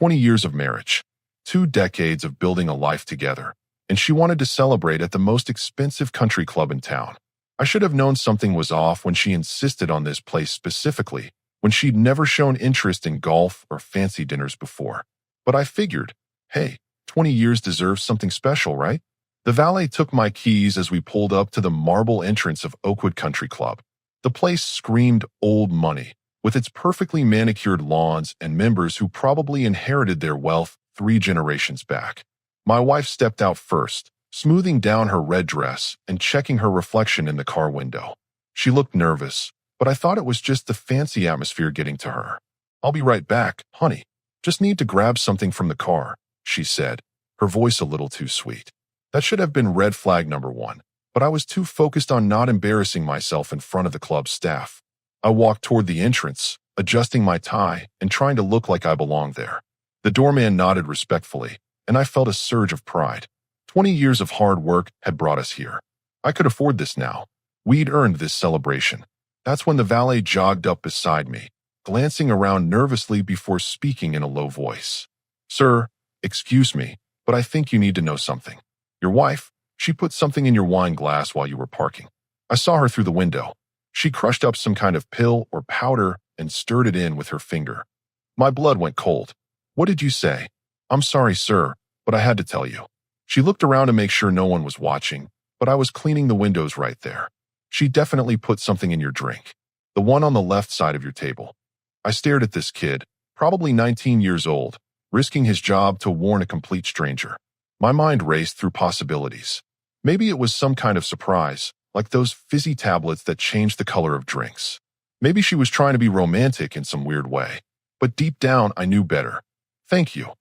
20 years of marriage, 2 decades of building a life together, and she wanted to celebrate at the most expensive country club in town. I should have known something was off when she insisted on this place specifically, when she'd never shown interest in golf or fancy dinners before. But I figured, hey, 20 years deserves something special, right? The valet took my keys as we pulled up to the marble entrance of Oakwood Country Club. The place screamed old money, with its perfectly manicured lawns and members who probably inherited their wealth 3 generations back. My wife stepped out first, smoothing down her red dress and checking her reflection in the car window. She looked nervous, but I thought it was just the fancy atmosphere getting to her. "I'll be right back, honey. Just need to grab something from the car," she said, her voice a little too sweet. That should have been red flag number 1, but I was too focused on not embarrassing myself in front of the club staff. I walked toward the entrance, adjusting my tie and trying to look like I belonged there. The doorman nodded respectfully, and I felt a surge of pride. 20 years of hard work had brought us here. I could afford this now. We'd earned this celebration. That's when the valet jogged up beside me, glancing around nervously before speaking in a low voice. "Sir, excuse me, but I think you need to know something. Your wife, she put something in your wine glass while you were parking. I saw her through the window. She crushed up some kind of pill or powder and stirred it in with her finger." My blood went cold. "What did you say?" "I'm sorry, sir, but I had to tell you." She looked around to make sure no one was watching, but I was cleaning the windows right there. "She definitely put something in your drink. The one on the left side of your table." I stared at this kid, probably 19 years old, risking his job to warn a complete stranger. My mind raced through possibilities. Maybe it was some kind of surprise, like those fizzy tablets that changed the color of drinks. Maybe she was trying to be romantic in some weird way. But deep down, I knew better. "Thank you,"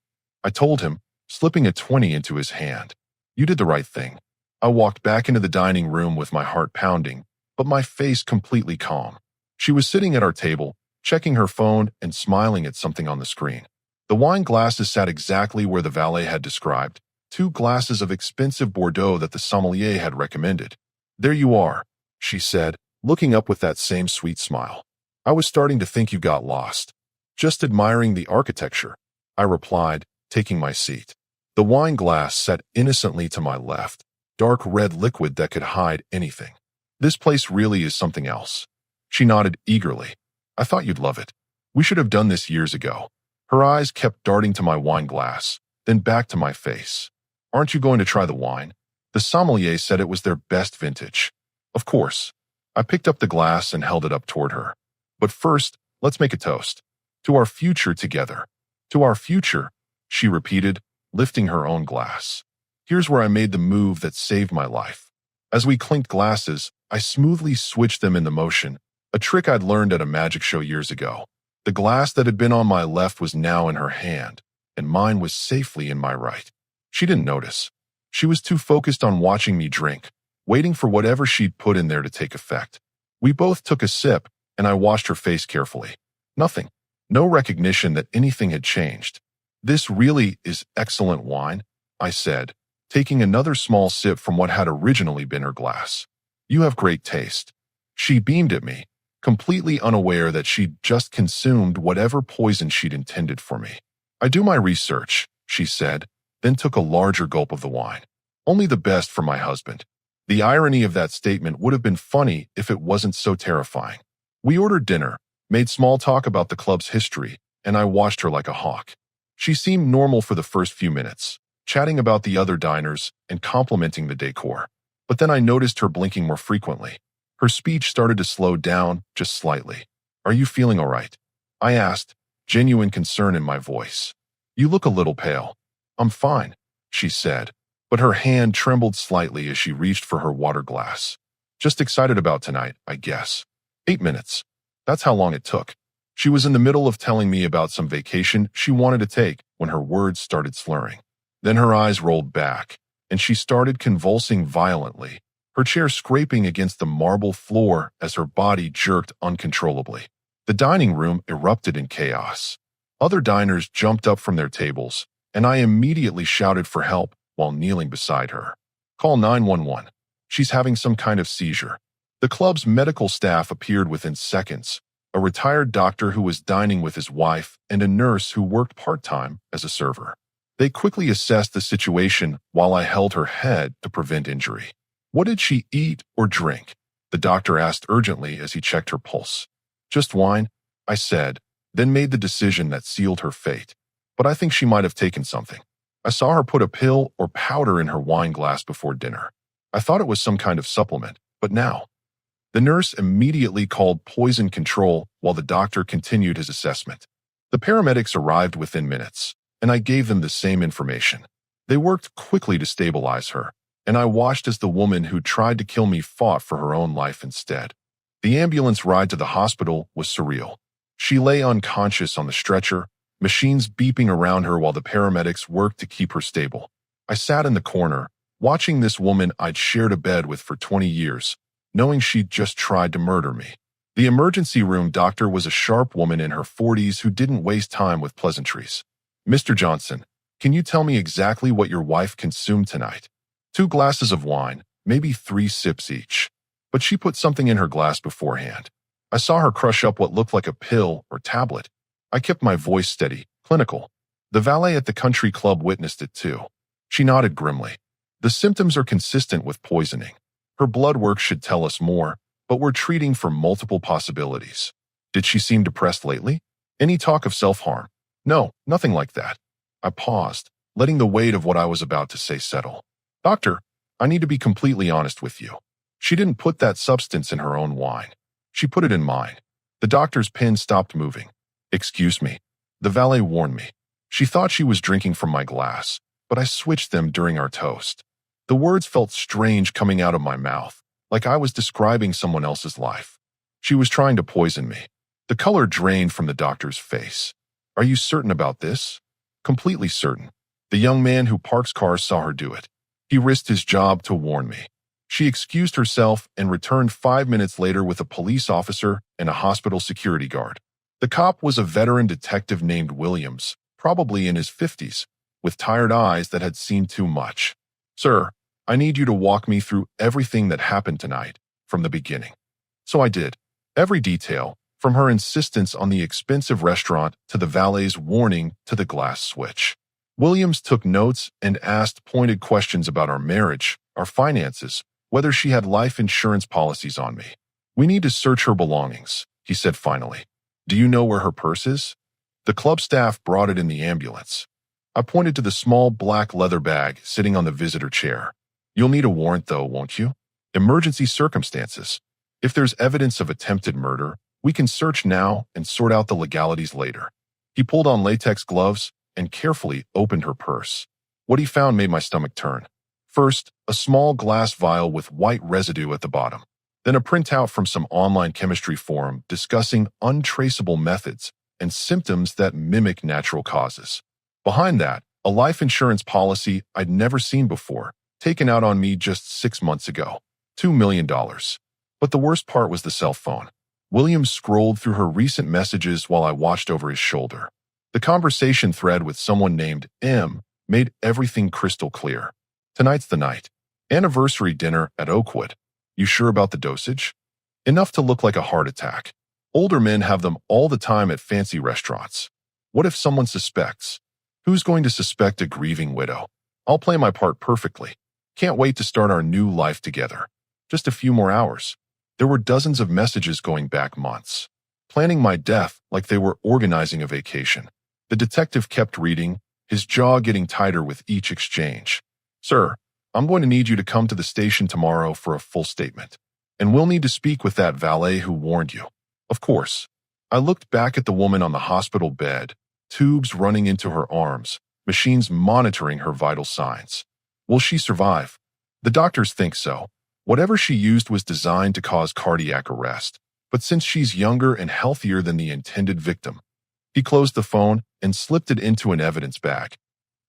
I told him, slipping a 20 into his hand. "You did the right thing." I walked back into the dining room with my heart pounding, but my face completely calm. She was sitting at our table, checking her phone and smiling at something on the screen. The wine glasses sat exactly where the valet had described, 2 glasses of expensive Bordeaux that the sommelier had recommended. "There you are," she said, looking up with that same sweet smile. "I was starting to think you got lost." "Just admiring the architecture," I replied, taking my seat. The wine glass sat innocently to my left, dark red liquid that could hide anything. "This place really is something else." She nodded eagerly. "I thought you'd love it. We should have done this years ago." Her eyes kept darting to my wine glass, then back to my face. "Aren't you going to try the wine? The sommelier said it was their best vintage." "Of course." I picked up the glass and held it up toward her. "But first, let's make a toast. To our future together." "To our future," she repeated, lifting her own glass. Here's where I made the move that saved my life. As we clinked glasses, I smoothly switched them into motion, a trick I'd learned at a magic show years ago. The glass that had been on my left was now in her hand, and mine was safely in my right. She didn't notice. She was too focused on watching me drink, waiting for whatever she'd put in there to take effect. We both took a sip, and I watched her face carefully. Nothing. No recognition that anything had changed. "This really is excellent wine," I said, taking another small sip from what had originally been her glass. "You have great taste." She beamed at me, completely unaware that she'd just consumed whatever poison she'd intended for me. "I do my research," she said, then took a larger gulp of the wine. "Only the best for my husband." The irony of that statement would have been funny if it wasn't so terrifying. We ordered dinner, made small talk about the club's history, and I watched her like a hawk. She seemed normal for the first few minutes, chatting about the other diners and complimenting the decor. But then I noticed her blinking more frequently. Her speech started to slow down just slightly. "Are you feeling all right?" I asked, genuine concern in my voice. "You look a little pale." "I'm fine," she said, but her hand trembled slightly as she reached for her water glass. "Just excited about tonight, I guess." 8 minutes. That's how long it took. She was in the middle of telling me about some vacation she wanted to take when her words started slurring. Then her eyes rolled back, and she started convulsing violently, her chair scraping against the marble floor as her body jerked uncontrollably. The dining room erupted in chaos. Other diners jumped up from their tables, and I immediately shouted for help while kneeling beside her. "Call 911. She's having some kind of seizure." The club's medical staff appeared within seconds, a retired doctor who was dining with his wife, and a nurse who worked part-time as a server. They quickly assessed the situation while I held her head to prevent injury. "What did she eat or drink?" the doctor asked urgently as he checked her pulse. "Just wine," I said, then made the decision that sealed her fate. "But I think she might have taken something. I saw her put a pill or powder in her wine glass before dinner. I thought it was some kind of supplement, but now—" The nurse immediately called poison control while the doctor continued his assessment. The paramedics arrived within minutes, and I gave them the same information. They worked quickly to stabilize her, and I watched as the woman who tried to kill me fought for her own life instead. The ambulance ride to the hospital was surreal. She lay unconscious on the stretcher, machines beeping around her while the paramedics worked to keep her stable. I sat in the corner, watching this woman I'd shared a bed with for 20 years, knowing she'd just tried to murder me. The emergency room doctor was a sharp woman in her 40s who didn't waste time with pleasantries. "Mr. Johnson, can you tell me exactly what your wife consumed tonight?" "2 glasses of wine, maybe 3 sips each. But she put something in her glass beforehand. I saw her crush up what looked like a pill or tablet." I kept my voice steady, clinical. "The valet at the country club witnessed it too." She nodded grimly. "The symptoms are consistent with poisoning. Her blood work should tell us more, but we're treating for multiple possibilities." "Did she seem depressed lately? Any talk of self-harm?" "No, nothing like that." I paused, letting the weight of what I was about to say settle. "Doctor, I need to be completely honest with you. She didn't put that substance in her own wine. She put it in mine." The doctor's pen stopped moving. "Excuse me." The valet warned me. "She thought she was drinking from my glass, but I switched them during our toast." The words felt strange coming out of my mouth, like I was describing someone else's life. "She was trying to poison me." The color drained from the doctor's face. "Are you certain about this?" "Completely certain. The young man who parks cars saw her do it. He risked his job to warn me." She excused herself and returned 5 minutes later with a police officer and a hospital security guard. The cop was a veteran detective named Williams, probably in his 50s, with tired eyes that had seen too much. "Sir, I need you to walk me through everything that happened tonight, from the beginning." So I did. Every detail, from her insistence on the expensive restaurant to the valet's warning to the glass switch. Williams took notes and asked pointed questions about our marriage, our finances, whether she had life insurance policies on me. "We need to search her belongings," he said finally. "Do you know where her purse is?" The club staff brought it in the ambulance. I pointed to the small black leather bag sitting on the visitor chair. "You'll need a warrant though, won't you? Emergency circumstances. If there's evidence of attempted murder, we can search now and sort out the legalities later." He pulled on latex gloves and carefully opened her purse. What he found made my stomach turn. First, a small glass vial with white residue at the bottom. Then a printout from some online chemistry forum discussing untraceable methods and symptoms that mimic natural causes. Behind that, a life insurance policy I'd never seen before, taken out on me just 6 months ago. $2 million. But the worst part was the cell phone. Williams scrolled through her recent messages while I watched over his shoulder. The conversation thread with someone named M made everything crystal clear. "Tonight's the night. Anniversary dinner at Oakwood. You sure about the dosage? Enough to look like a heart attack. Older men have them all the time at fancy restaurants. What if someone suspects? Who's going to suspect a grieving widow? I'll play my part perfectly. Can't wait to start our new life together. Just a few more hours." There were dozens of messages going back months, planning my death like they were organizing a vacation. The detective kept reading, his jaw getting tighter with each exchange. "Sir, I'm going to need you to come to the station tomorrow for a full statement. And we'll need to speak with that valet who warned you." Of course. I looked back at the woman on the hospital bed, tubes running into her arms, machines monitoring her vital signs. Will she survive? The doctors think so. Whatever she used was designed to cause cardiac arrest, but since she's younger and healthier than the intended victim. He closed the phone and slipped it into an evidence bag.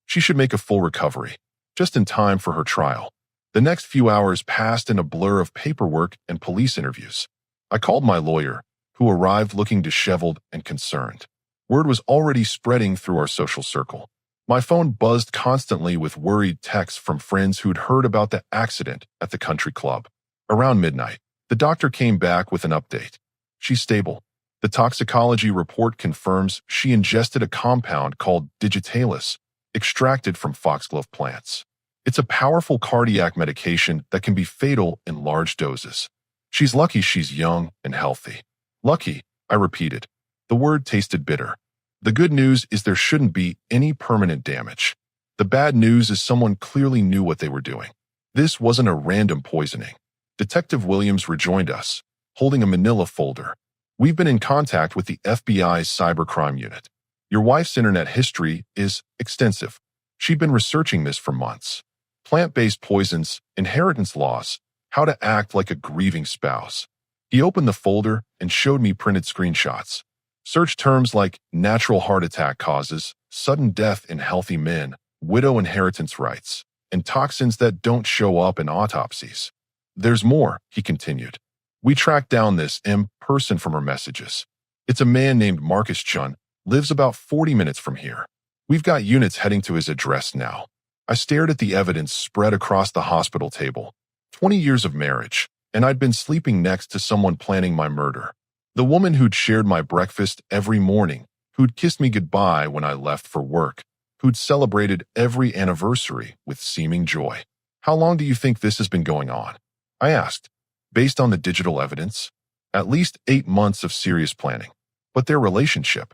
She should make a full recovery, just in time for her trial. The next few hours passed in a blur of paperwork and police interviews. I called my lawyer, who arrived looking disheveled and concerned. Word was already spreading through our social circle. My phone buzzed constantly with worried texts from friends who'd heard about the accident at the country club. Around midnight, the doctor came back with an update. "She's stable. The toxicology report confirms she ingested a compound called digitalis, extracted from foxglove plants. It's a powerful cardiac medication that can be fatal in large doses. She's lucky she's young and healthy. Lucky, I repeated. The word tasted bitter. The good news is there shouldn't be any permanent damage. The bad news is someone clearly knew what they were doing. This wasn't a random poisoning. Detective Williams rejoined us, holding a manila folder. We've been in contact with the FBI's cybercrime unit. Your wife's internet history is extensive. She'd been researching this for months. Plant-based poisons, inheritance laws, how to act like a grieving spouse. He opened the folder and showed me printed screenshots. Search terms like natural heart attack causes, sudden death in healthy men, widow inheritance rights, and toxins that don't show up in autopsies. There's more, he continued. We tracked down this person from her messages. It's a man named Marcus Chun, lives about 40 minutes from here. We've got units heading to his address now. I stared at the evidence spread across the hospital table. 20 years of marriage, and I'd been sleeping next to someone planning my murder. The woman who'd shared my breakfast every morning, who'd kissed me goodbye when I left for work, who'd celebrated every anniversary with seeming joy. How long do you think this has been going on? I asked. Based on the digital evidence, at least 8 months of serious planning. But their relationship?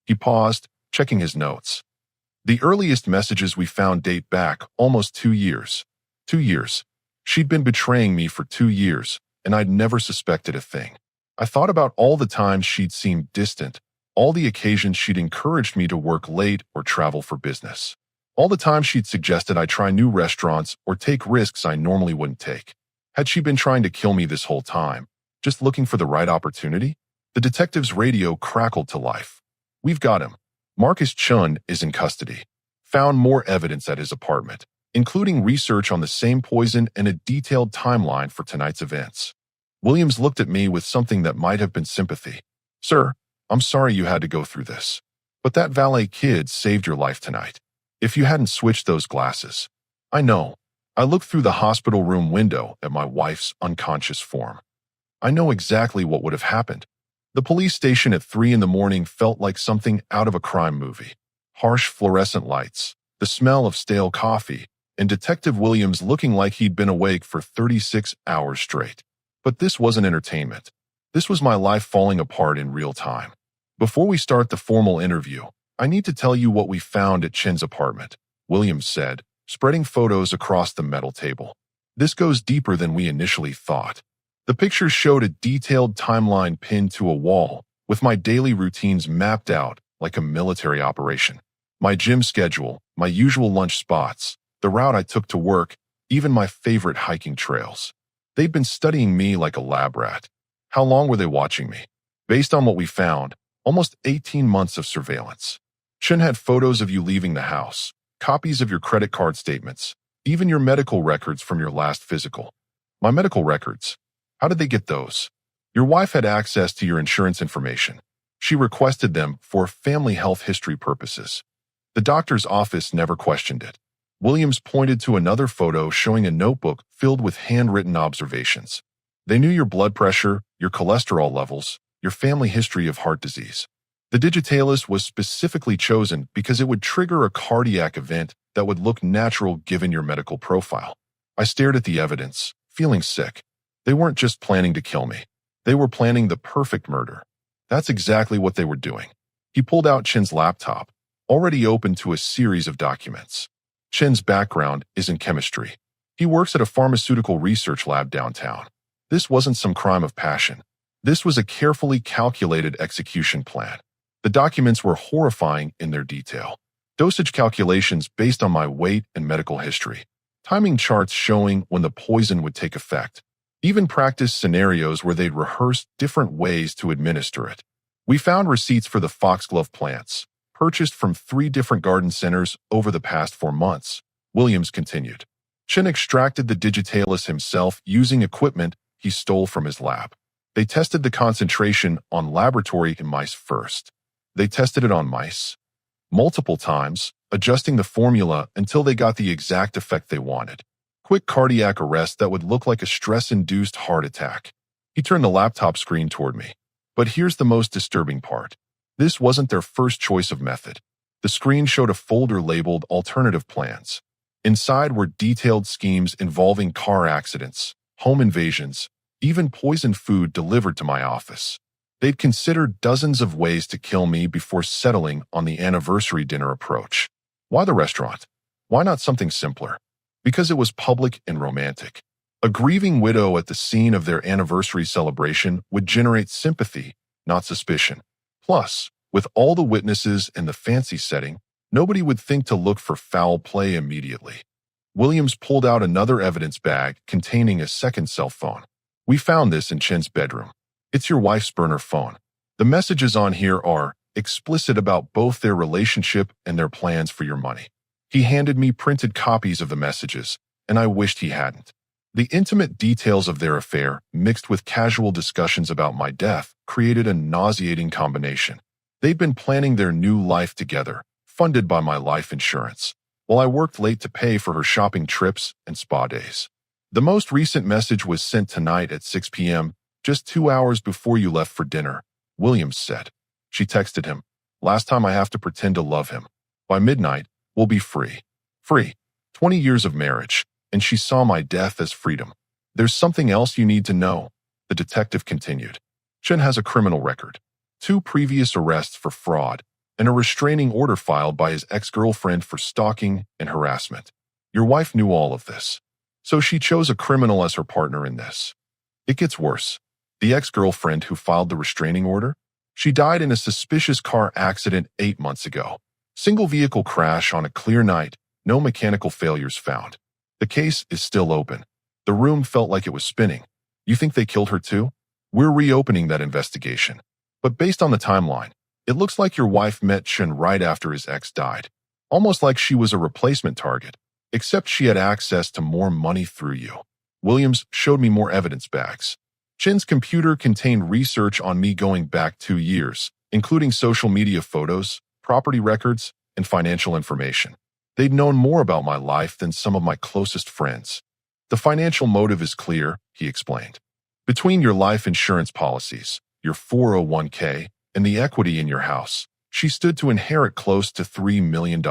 He paused, checking his notes. The earliest messages we found date back almost 2 years. 2 years. She'd been betraying me for 2 years, and I'd never suspected a thing. I thought about all the times she'd seemed distant, all the occasions she'd encouraged me to work late or travel for business, all the times she'd suggested I try new restaurants or take risks I normally wouldn't take. Had she been trying to kill me this whole time, just looking for the right opportunity? The detective's radio crackled to life. We've got him. Marcus Chun is in custody. Found more evidence at his apartment, including research on the same poison and a detailed timeline for tonight's events. Williams looked at me with something that might have been sympathy. Sir, I'm sorry you had to go through this. But that valet kid saved your life tonight. If you hadn't switched those glasses. I know. I looked through the hospital room window at my wife's unconscious form. I know exactly what would have happened. The police station at 3 in the morning felt like something out of a crime movie. Harsh fluorescent lights, the smell of stale coffee, and Detective Williams looking like he'd been awake for 36 hours straight. But this wasn't entertainment. This was my life falling apart in real time. Before we start the formal interview, I need to tell you what we found at Chin's apartment, Williams said, spreading photos across the metal table. This goes deeper than we initially thought. The pictures showed a detailed timeline pinned to a wall, with my daily routines mapped out like a military operation. My gym schedule, my usual lunch spots, the route I took to work, even my favorite hiking trails. They'd been studying me like a lab rat. How long were they watching me? Based on what we found, almost 18 months of surveillance. Chen had photos of you leaving the house, copies of your credit card statements, even your medical records from your last physical. My medical records? How did they get those? Your wife had access to your insurance information. She requested them for family health history purposes. The doctor's office never questioned it. Williams pointed to another photo showing a notebook filled with handwritten observations. They knew your blood pressure, your cholesterol levels, your family history of heart disease. The digitalis was specifically chosen because it would trigger a cardiac event that would look natural given your medical profile. I stared at the evidence, feeling sick. They weren't just planning to kill me. They were planning the perfect murder. That's exactly what they were doing. He pulled out Chin's laptop, already open to a series of documents. Chin's background is in chemistry. He works at a pharmaceutical research lab downtown. This wasn't some crime of passion. This was a carefully calculated execution plan. The documents were horrifying in their detail. Dosage calculations based on my weight and medical history. Timing charts showing when the poison would take effect. Even practice scenarios where they'd rehearsed different ways to administer it. We found receipts for the foxglove plants, purchased from 3 different garden centers over the past 4 months, Williams continued. Chen extracted the digitalis himself using equipment he stole from his lab. They tested the concentration on laboratory in mice first. They tested it on mice multiple times, adjusting the formula until they got the exact effect they wanted. Quick cardiac arrest that would look like a stress-induced heart attack. He turned the laptop screen toward me. But here's the most disturbing part. This wasn't their first choice of method. The screen showed a folder labeled Alternative Plans. Inside were detailed schemes involving car accidents, home invasions, even poisoned food delivered to my office. They'd considered dozens of ways to kill me before settling on the anniversary dinner approach. Why the restaurant? Why not something simpler? Because it was public and romantic. A grieving widow at the scene of their anniversary celebration would generate sympathy, not suspicion. Plus, with all the witnesses and the fancy setting, nobody would think to look for foul play immediately. Williams pulled out another evidence bag containing a second cell phone. We found this in Chen's bedroom. It's your wife's burner phone. The messages on here are explicit about both their relationship and their plans for your money. He handed me printed copies of the messages, and I wished he hadn't. The intimate details of their affair, mixed with casual discussions about my death, created a nauseating combination. They'd been planning their new life together, funded by my life insurance, while I worked late to pay for her shopping trips and spa days. The most recent message was sent tonight at 6 p.m., just 2 hours before you left for dinner, Williams said. She texted him, "Last time I have to pretend to love him. By midnight, we'll be free." Free. 20 years of marriage, and she saw my death as freedom. There's something else you need to know, the detective continued. Chen has a criminal record, 2 previous arrests for fraud, and a restraining order filed by his ex-girlfriend for stalking and harassment. Your wife knew all of this, so she chose a criminal as her partner in this. It gets worse. The ex-girlfriend who filed the restraining order? She died in a suspicious car accident 8 months ago. Single vehicle crash on a clear night, no mechanical failures found. The case is still open. The room felt like it was spinning. You think they killed her too? We're reopening that investigation. But based on the timeline, it looks like your wife met Chen right after his ex died. Almost like she was a replacement target, except she had access to more money through you. Williams showed me more evidence bags. Chen's computer contained research on me going back 2 years, including social media photos, property records, and financial information. They'd known more about my life than some of my closest friends. The financial motive is clear, he explained. Between your life insurance policies, your 401k, and the equity in your house, she stood to inherit close to $3 million.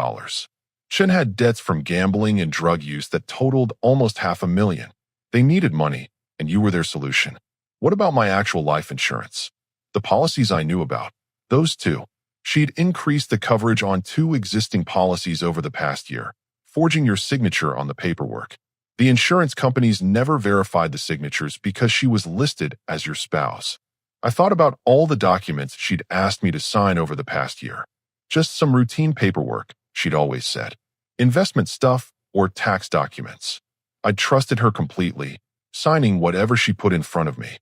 Chen had debts from gambling and drug use that totaled almost $500,000. They needed money, and you were their solution. What about my actual life insurance? The policies I knew about, those 2. She'd increased the coverage on 2 existing policies over the past year, forging your signature on the paperwork. The insurance companies never verified the signatures because she was listed as your spouse. I thought about all the documents she'd asked me to sign over the past year. Just some routine paperwork, she'd always said. Investment stuff or tax documents. I trusted her completely, signing whatever she put in front of me.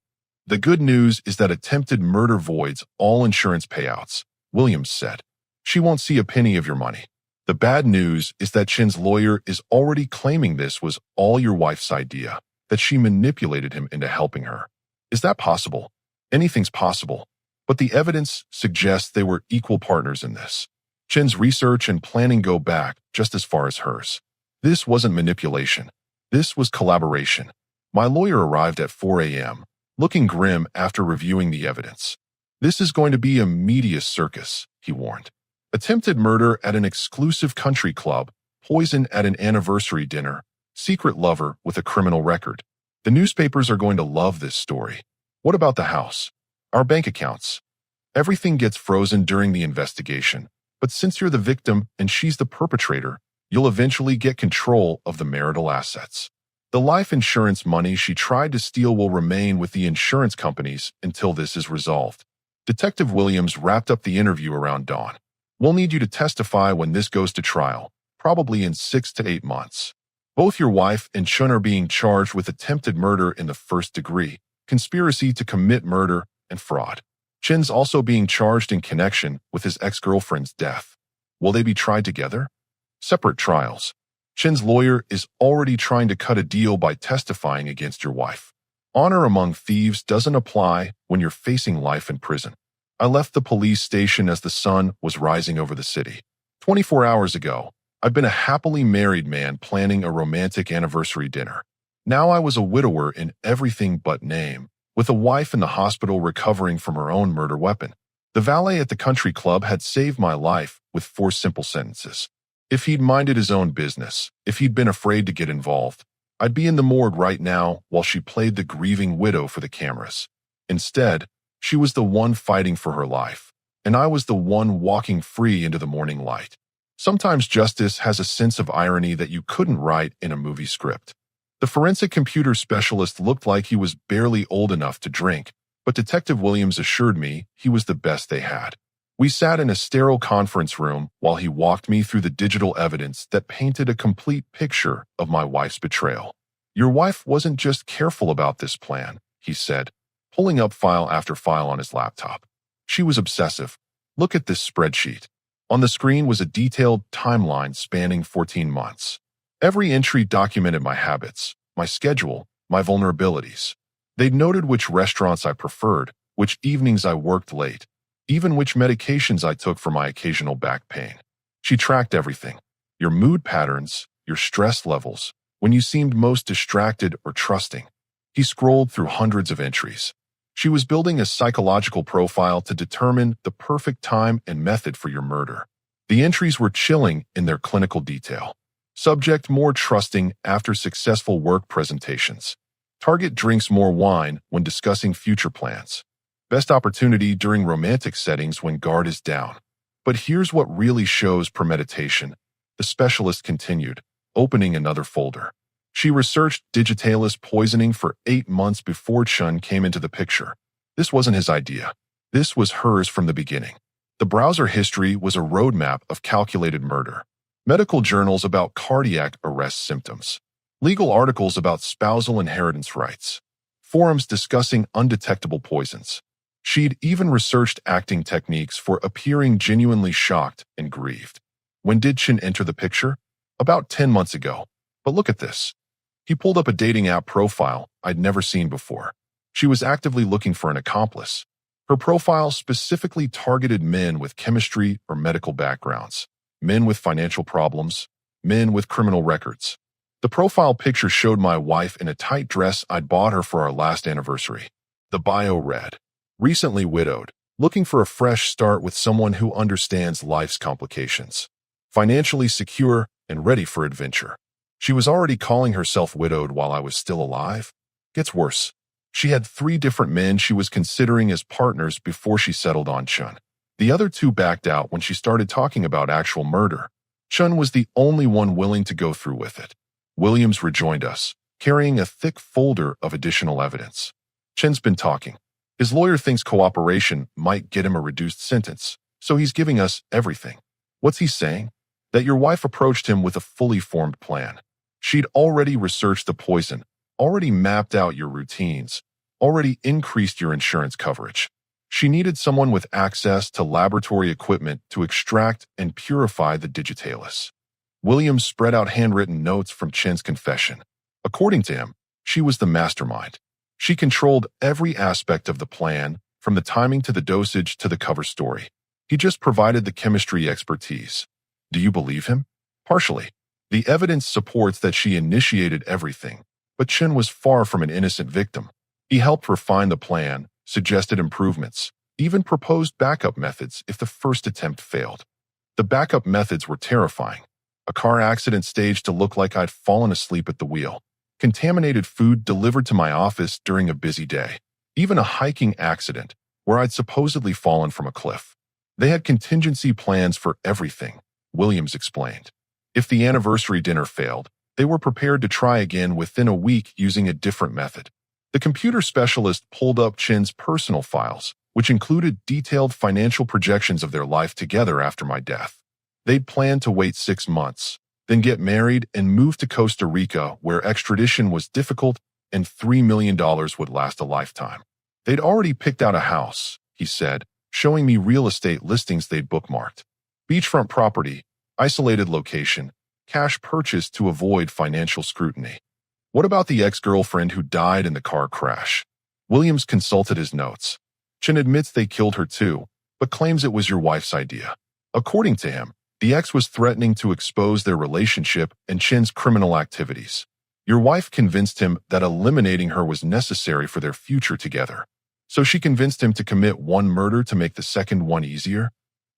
The good news is that attempted murder voids all insurance payouts, Williams said. She won't see a penny of your money. The bad news is that Chen's lawyer is already claiming this was all your wife's idea, that she manipulated him into helping her. Is that possible? Anything's possible, but the evidence suggests they were equal partners in this. Chen's research and planning go back just as far as hers. This wasn't manipulation. This was collaboration. My lawyer arrived at 4 a.m., looking grim after reviewing the evidence. This is going to be a media circus, he warned. Attempted murder at an exclusive country club, poison at an anniversary dinner, secret lover with a criminal record. The newspapers are going to love this story. What about the house? Our bank accounts? Everything gets frozen during the investigation, but since you're the victim and she's the perpetrator, you'll eventually get control of the marital assets. The life insurance money she tried to steal will remain with the insurance companies until this is resolved. Detective Williams wrapped up the interview around dawn. We'll need you to testify when this goes to trial, probably in 6 to 8 months. Both your wife and Chen are being charged with attempted murder in the first degree, conspiracy to commit murder, and fraud. Chen's also being charged in connection with his ex-girlfriend's death. Will they be tried together? Separate trials. Chen's lawyer is already trying to cut a deal by testifying against your wife. Honor among thieves doesn't apply when you're facing life in prison. I left the police station as the sun was rising over the city. 24 hours ago, I'd been a happily married man planning a romantic anniversary dinner. Now I was a widower in everything but name, with a wife in the hospital recovering from her own murder weapon. The valet at the country club had saved my life with 4 simple sentences. If he'd minded his own business, if he'd been afraid to get involved, I'd be in the morgue right now while she played the grieving widow for the cameras. Instead, she was the one fighting for her life, and I was the one walking free into the morning light. Sometimes justice has a sense of irony that you couldn't write in a movie script. The forensic computer specialist looked like he was barely old enough to drink, but Detective Williams assured me he was the best they had. We sat in a sterile conference room while he walked me through the digital evidence that painted a complete picture of my wife's betrayal. Your wife wasn't just careful about this plan, he said, pulling up file after file on his laptop. She was obsessive. Look at this spreadsheet. On the screen was a detailed timeline spanning 14 months. Every entry documented my habits, my schedule, my vulnerabilities. They'd noted which restaurants I preferred, which evenings I worked late, even which medications I took for my occasional back pain. She tracked everything. Your mood patterns, your stress levels, when you seemed most distracted or trusting. He scrolled through hundreds of entries. She was building a psychological profile to determine the perfect time and method for your murder. The entries were chilling in their clinical detail. Subject more trusting after successful work presentations. Target drinks more wine when discussing future plans. Best opportunity during romantic settings when guard is down. But here's what really shows premeditation. The specialist continued, opening another folder. She researched digitalis poisoning for 8 months before Chun came into the picture. This wasn't his idea. This was hers from the beginning. The browser history was a roadmap of calculated murder. Medical journals about cardiac arrest symptoms. Legal articles about spousal inheritance rights. Forums discussing undetectable poisons. She'd even researched acting techniques for appearing genuinely shocked and grieved. When did Chin enter the picture? About 10 months ago. But look at this. He pulled up a dating app profile I'd never seen before. She was actively looking for an accomplice. Her profile specifically targeted men with chemistry or medical backgrounds, men with financial problems, men with criminal records. The profile picture showed my wife in a tight dress I'd bought her for our last anniversary. The bio read, recently widowed, looking for a fresh start with someone who understands life's complications, financially secure and ready for adventure. She was already calling herself widowed while I was still alive. Gets worse. She had 3 different men she was considering as partners before she settled on Chun. The other 2 backed out when she started talking about actual murder. Chun was the only one willing to go through with it. Williams rejoined us, carrying a thick folder of additional evidence. Chin's been talking. His lawyer thinks cooperation might get him a reduced sentence, so he's giving us everything. What's he saying? That your wife approached him with a fully formed plan. She'd already researched the poison, already mapped out your routines, already increased your insurance coverage. She needed someone with access to laboratory equipment to extract and purify the digitalis. Williams spread out handwritten notes from Chin's confession. According to him, she was the mastermind. She controlled every aspect of the plan, from the timing to the dosage to the cover story. He just provided the chemistry expertise. Do you believe him? Partially. The evidence supports that she initiated everything, but Chin was far from an innocent victim. He helped refine the plan, suggested improvements, even proposed backup methods if the first attempt failed. The backup methods were terrifying. A car accident staged to look like I'd fallen asleep at the wheel. Contaminated food delivered to my office during a busy day. Even a hiking accident, where I'd supposedly fallen from a cliff. They had contingency plans for everything, Williams explained. If the anniversary dinner failed, they were prepared to try again within a week using a different method. The computer specialist pulled up Chin's personal files, which included detailed financial projections of their life together after my death. They'd planned to wait 6 months, then get married and move to Costa Rica where extradition was difficult and $3 million would last a lifetime. They'd already picked out a house, he said, showing me real estate listings they'd bookmarked. Beachfront property, isolated location, cash purchase to avoid financial scrutiny. What about the ex-girlfriend who died in the car crash? Williams consulted his notes. Chin admits they killed her too, but claims it was your wife's idea. According to him, the ex was threatening to expose their relationship and Chin's criminal activities. Your wife convinced him that eliminating her was necessary for their future together. So she convinced him to commit one murder to make the second one easier?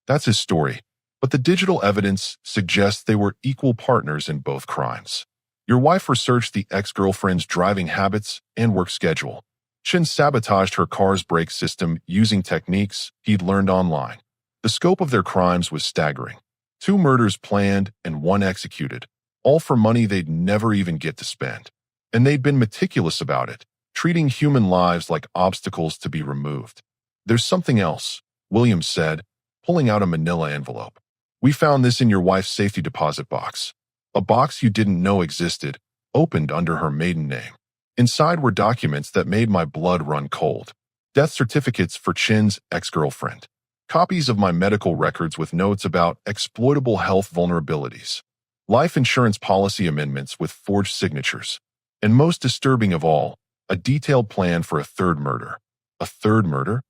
That's his story. But the digital evidence suggests they were equal partners in both crimes. Your wife researched the ex-girlfriend's driving habits and work schedule. Chin sabotaged her car's brake system using techniques he'd learned online. The scope of their crimes was staggering. 2 murders planned and 1 executed, all for money they'd never even get to spend. And they'd been meticulous about it, treating human lives like obstacles to be removed. There's something else, Williams said, pulling out a manila envelope. We found this in your wife's safety deposit box. A box you didn't know existed, opened under her maiden name. Inside were documents that made my blood run cold. Death certificates for Chin's ex-girlfriend. Copies of my medical records with notes about exploitable health vulnerabilities. Life insurance policy amendments with forged signatures. And most disturbing of all, a detailed plan for a third murder. A third murder?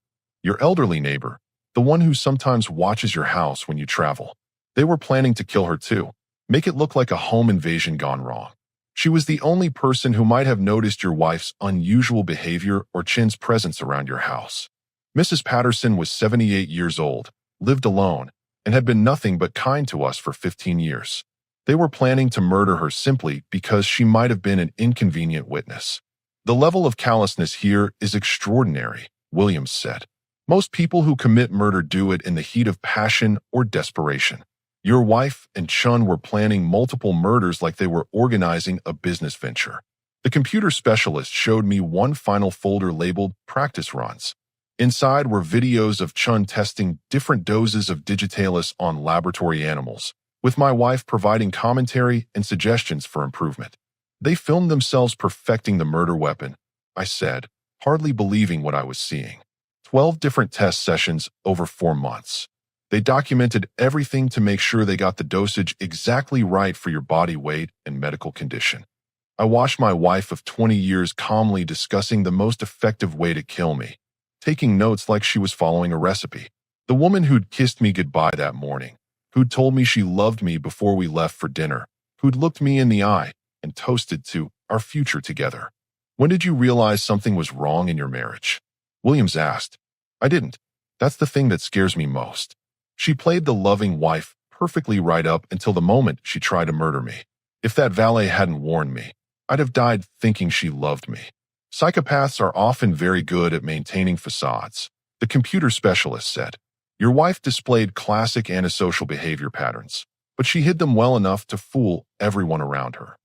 Your elderly neighbor, the one who sometimes watches your house when you travel. They were planning to kill her too. Make it look like a home invasion gone wrong. She was the only person who might have noticed your wife's unusual behavior or Chin's presence around your house. Mrs. Patterson was 78 years old, lived alone, and had been nothing but kind to us for 15 years. They were planning to murder her simply because she might have been an inconvenient witness. The level of callousness here is extraordinary, Williams said. Most people who commit murder do it in the heat of passion or desperation. Your wife and Chun were planning multiple murders like they were organizing a business venture. The computer specialist showed me one final folder labeled practice runs. Inside were videos of Chun testing different doses of digitalis on laboratory animals, with my wife providing commentary and suggestions for improvement. They filmed themselves perfecting the murder weapon, I said, hardly believing what I was seeing. 12 different test sessions over 4 months. They documented everything to make sure they got the dosage exactly right for your body weight and medical condition. I watched my wife of 20 years calmly discussing the most effective way to kill me, taking notes like she was following a recipe. The woman who'd kissed me goodbye that morning, who'd told me she loved me before we left for dinner, who'd looked me in the eye and toasted to our future together. When did you realize something was wrong in your marriage? Williams asked. I didn't. That's the thing that scares me most. She played the loving wife perfectly right up until the moment she tried to murder me. If that valet hadn't warned me, I'd have died thinking she loved me. Psychopaths are often very good at maintaining facades, the computer specialist said. Your wife displayed classic antisocial behavior patterns, but she hid them well enough to fool everyone around her.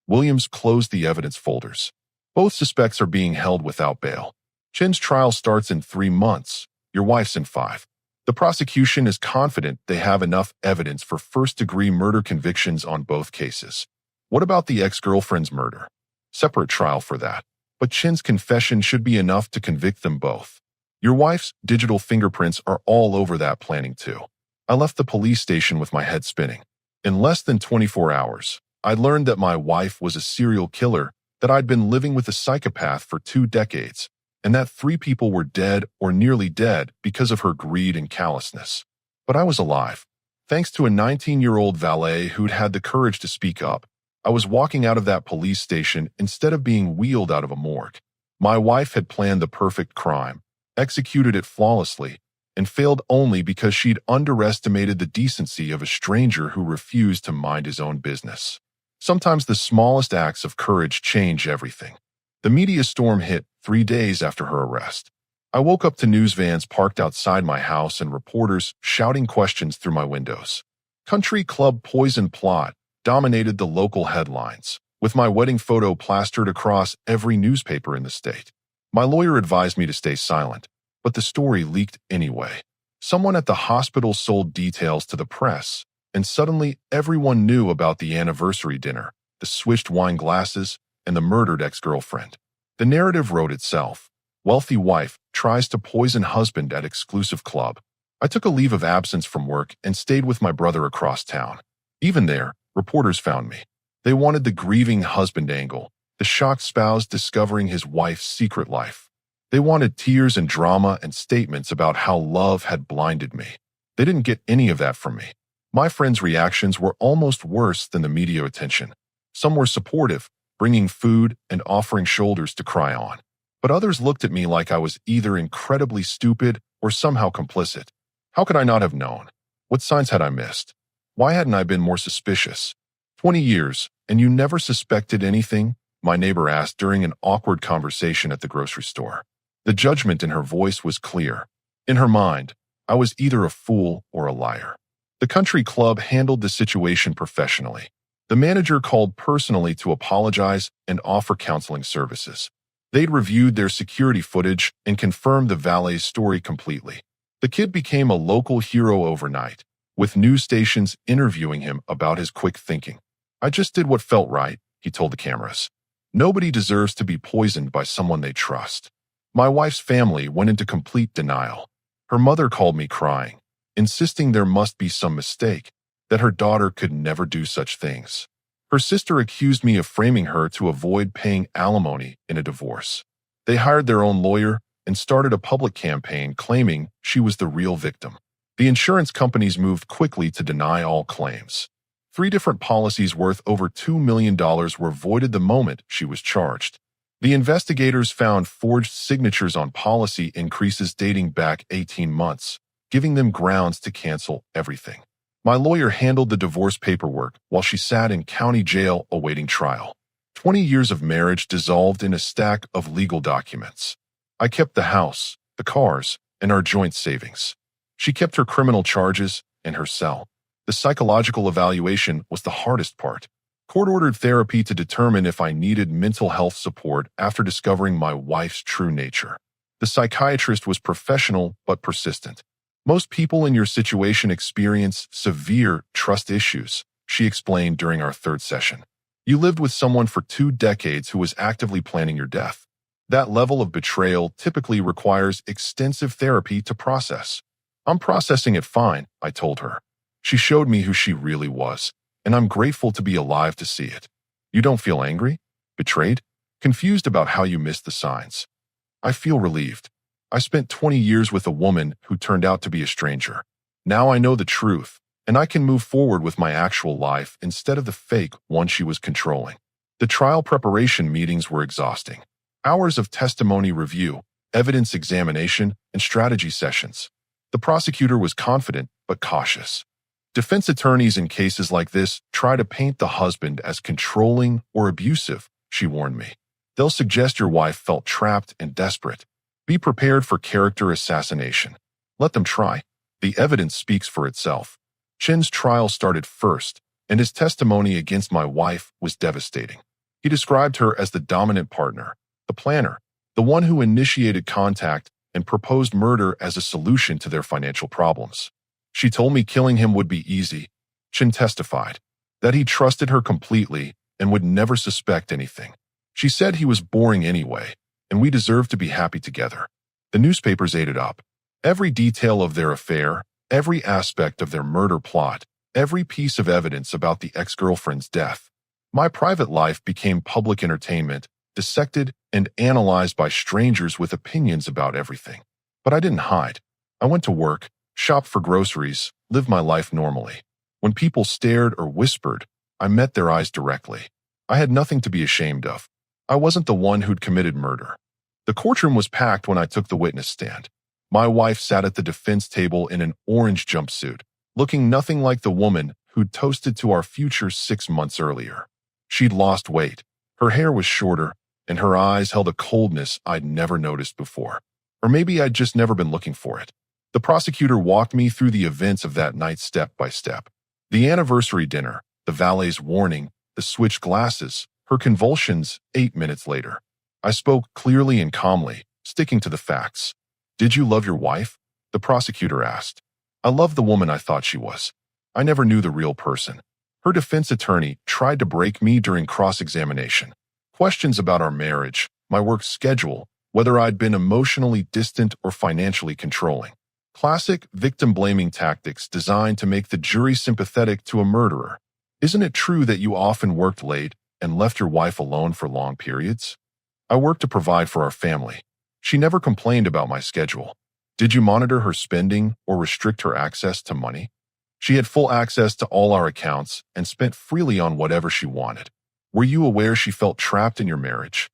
Williams closed the evidence folders. Both suspects are being held without bail. Chin's trial starts in 3 months, your wife's in 5. The prosecution is confident they have enough evidence for first-degree murder convictions on both cases. What about the ex-girlfriend's murder? Separate trial for that. But Chin's confession should be enough to convict them both. Your wife's digital fingerprints are all over that planning too. I left the police station with my head spinning. In less than 24 hours, I learned that my wife was a serial killer, that I'd been living with a psychopath for 2 decades, and that 3 people were dead or nearly dead because of her greed and callousness. But I was alive. Thanks to a 19-year-old valet who'd had the courage to speak up, I was walking out of that police station instead of being wheeled out of a morgue. My wife had planned the perfect crime, executed it flawlessly, and failed only because she'd underestimated the decency of a stranger who refused to mind his own business. Sometimes the smallest acts of courage change everything. The media storm hit 3 days after her arrest. I woke up to news vans parked outside my house and reporters shouting questions through my windows. Country club poison plot dominated the local headlines, with my wedding photo plastered across every newspaper in the state. My lawyer advised me to stay silent, but the story leaked anyway. Someone at the hospital sold details to the press, and suddenly everyone knew about the anniversary dinner, the switched wine glasses, and the murdered ex-girlfriend. The narrative wrote itself. Wealthy wife tries to poison husband at exclusive club. I took a leave of absence from work and stayed with my brother across town. Even there, reporters found me. They wanted the grieving husband angle, the shocked spouse discovering his wife's secret life. They wanted tears and drama and statements about how love had blinded me. They didn't get any of that from me. My friends' reactions were almost worse than the media attention. Some were supportive, bringing food and offering shoulders to cry on. But others looked at me like I was either incredibly stupid or somehow complicit. How could I not have known? What signs had I missed? Why hadn't I been more suspicious? 20 years, and you never suspected anything? My neighbor asked during an awkward conversation at the grocery store. The judgment in her voice was clear. In her mind, I was either a fool or a liar. The country club handled the situation professionally. The manager called personally to apologize and offer counseling services. They'd reviewed their security footage and confirmed the valet's story completely. The kid became a local hero overnight, with news stations interviewing him about his quick thinking. I just did what felt right, he told the cameras. Nobody deserves to be poisoned by someone they trust. My wife's family went into complete denial. Her mother called me crying, insisting there must be some mistake, that her daughter could never do such things. Her sister accused me of framing her to avoid paying alimony in a divorce. They hired their own lawyer and started a public campaign claiming she was the real victim. The insurance companies moved quickly to deny all claims. 3 different policies worth over $2 million were voided the moment she was charged. The investigators found forged signatures on policy increases dating back 18 months, giving them grounds to cancel everything. My lawyer handled the divorce paperwork while she sat in county jail awaiting trial. 20 years of marriage dissolved in a stack of legal documents. I kept the house, the cars, and our joint savings. She kept her criminal charges and her cell. The psychological evaluation was the hardest part. Court-ordered therapy to determine if I needed mental health support after discovering my wife's true nature. The psychiatrist was professional but persistent. Most people in your situation experience severe trust issues, she explained during our 3rd session. You lived with someone for 2 decades who was actively planning your death. That level of betrayal typically requires extensive therapy to process. I'm processing it fine, I told her. She showed me who she really was, and I'm grateful to be alive to see it. You don't feel angry? Betrayed? Confused about how you missed the signs? I feel relieved. I spent 20 years with a woman who turned out to be a stranger. Now I know the truth, and I can move forward with my actual life instead of the fake one she was controlling. The trial preparation meetings were exhausting. Hours of testimony review, evidence examination, and strategy sessions. The prosecutor was confident but cautious. Defense attorneys in cases like this try to paint the husband as controlling or abusive, she warned me. They'll suggest your wife felt trapped and desperate. Be prepared for character assassination. Let them try. The evidence speaks for itself. Chin's trial started first, and his testimony against my wife was devastating. He described her as the dominant partner, the planner, the one who initiated contact and proposed murder as a solution to their financial problems. She told me killing him would be easy. Chin testified that he trusted her completely and would never suspect anything. She said he was boring anyway, and we deserved to be happy together. The newspapers ate it up. Every detail of their affair, every aspect of their murder plot, every piece of evidence about the ex-girlfriend's death. My private life became public entertainment, dissected and analyzed by strangers with opinions about everything. But I didn't hide. I went to work, shopped for groceries, lived my life normally. When people stared or whispered, I met their eyes directly. I had nothing to be ashamed of. I wasn't the one who'd committed murder. The courtroom was packed when I took the witness stand. My wife sat at the defense table in an orange jumpsuit, looking nothing like the woman who'd toasted to our future 6 months earlier. She'd lost weight. Her hair was shorter, and her eyes held a coldness I'd never noticed before. Or maybe I'd just never been looking for it. The prosecutor walked me through the events of that night step by step. The anniversary dinner, the valet's warning, the switched glasses, her convulsions 8 minutes later. I spoke clearly and calmly, sticking to the facts. Did you love your wife? The prosecutor asked. I loved the woman I thought she was. I never knew the real person. Her defense attorney tried to break me during cross-examination. Questions about our marriage, my work schedule, whether I'd been emotionally distant or financially controlling. Classic victim-blaming tactics designed to make the jury sympathetic to a murderer. Isn't it true that you often worked late and left your wife alone for long periods? I worked to provide for our family. She never complained about my schedule. Did you monitor her spending or restrict her access to money? She had full access to all our accounts and spent freely on whatever she wanted. Were you aware she felt trapped in your marriage?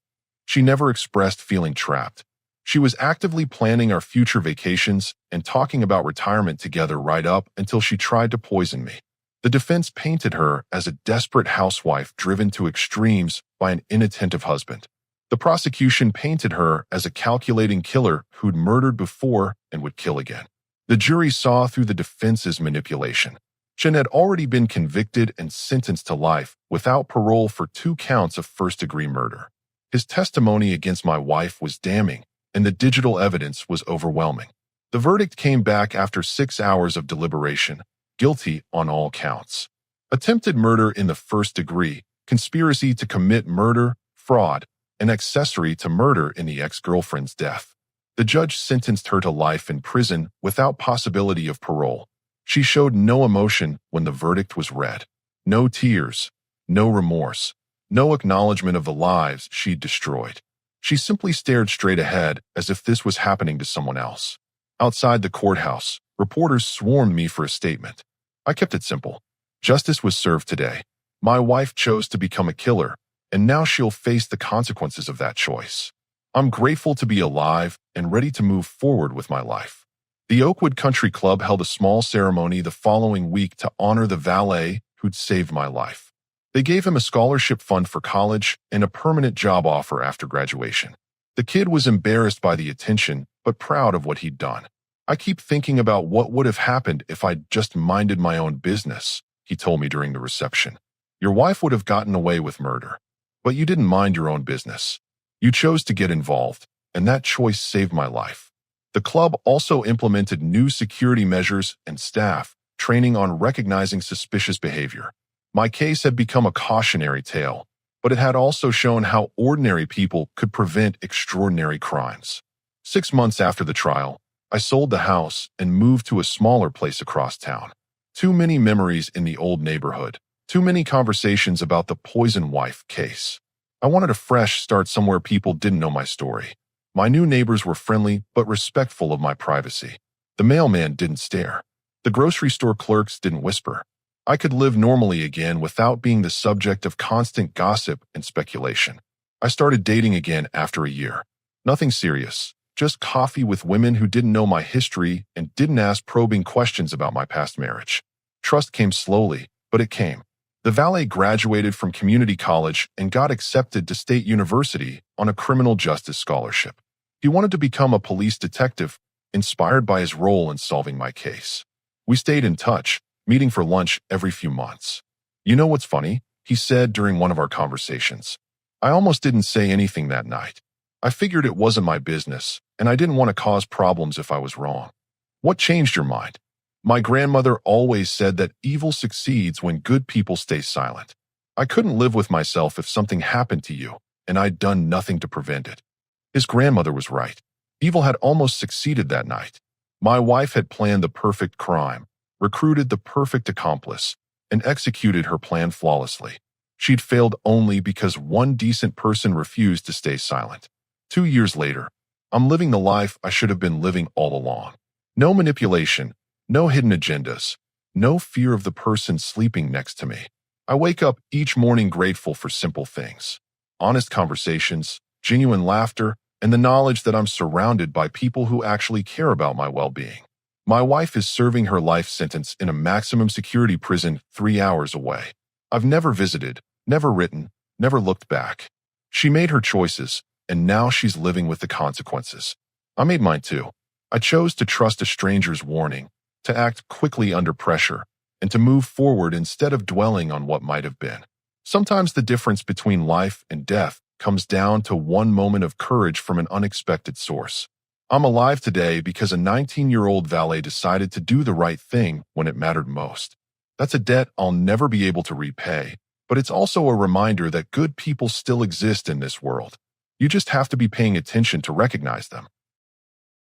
She never expressed feeling trapped. She was actively planning our future vacations and talking about retirement together right up until she tried to poison me. The defense painted her as a desperate housewife driven to extremes by an inattentive husband. The prosecution painted her as a calculating killer who'd murdered before and would kill again. The jury saw through the defense's manipulation. Chen had already been convicted and sentenced to life without parole for 2 counts of first-degree murder. His testimony against my wife was damning, and the digital evidence was overwhelming. The verdict came back after 6 hours of deliberation, guilty on all counts. Attempted murder in the first degree, conspiracy to commit murder, fraud, and accessory to murder in the ex-girlfriend's death. The judge sentenced her to life in prison without possibility of parole. She showed no emotion when the verdict was read. No tears, no remorse, no acknowledgement of the lives she'd destroyed. She simply stared straight ahead as if this was happening to someone else. Outside the courthouse, reporters swarmed me for a statement. I kept it simple. Justice was served today. My wife chose to become a killer, and now she'll face the consequences of that choice. I'm grateful to be alive and ready to move forward with my life. The Oakwood Country Club held a small ceremony the following week to honor the valet who'd saved my life. They gave him a scholarship fund for college and a permanent job offer after graduation. The kid was embarrassed by the attention, but proud of what he'd done. I keep thinking about what would have happened if I'd just minded my own business, he told me during the reception. Your wife would have gotten away with murder, but you didn't mind your own business. You chose to get involved, and that choice saved my life. The club also implemented new security measures and staff training on recognizing suspicious behavior. My case had become a cautionary tale, but it had also shown how ordinary people could prevent extraordinary crimes. 6 months after the trial, I sold the house and moved to a smaller place across town. Too many memories in the old neighborhood, too many conversations about the poison wife case. I wanted a fresh start somewhere people didn't know my story. My new neighbors were friendly but respectful of my privacy. The mailman didn't stare. The grocery store clerks didn't whisper. I could live normally again without being the subject of constant gossip and speculation. I started dating again after a year. Nothing serious, just coffee with women who didn't know my history and didn't ask probing questions about my past marriage. Trust came slowly, but it came. The valet graduated from community college and got accepted to State University on a criminal justice scholarship. He wanted to become a police detective, inspired by his role in solving my case. We stayed in touch, meeting for lunch every few months. You know what's funny? He said during one of our conversations. I almost didn't say anything that night. I figured it wasn't my business, and I didn't want to cause problems if I was wrong. What changed your mind? My grandmother always said that evil succeeds when good people stay silent. I couldn't live with myself if something happened to you, and I'd done nothing to prevent it. His grandmother was right. Evil had almost succeeded that night. My wife had planned the perfect crime, recruited the perfect accomplice, and executed her plan flawlessly. She'd failed only because one decent person refused to stay silent. 2 years later, I'm living the life I should have been living all along. No manipulation, no hidden agendas, no fear of the person sleeping next to me. I wake up each morning grateful for simple things. Honest conversations, genuine laughter, and the knowledge that I'm surrounded by people who actually care about my well-being. My wife is serving her life sentence in a maximum security prison 3 hours away. I've never visited, never written, never looked back. She made her choices, and now she's living with the consequences. I made mine too. I chose to trust a stranger's warning, to act quickly under pressure, and to move forward instead of dwelling on what might have been. Sometimes the difference between life and death comes down to one moment of courage from an unexpected source. I'm alive today because a 19-year-old valet decided to do the right thing when it mattered most. That's a debt I'll never be able to repay, but it's also a reminder that good people still exist in this world. You just have to be paying attention to recognize them.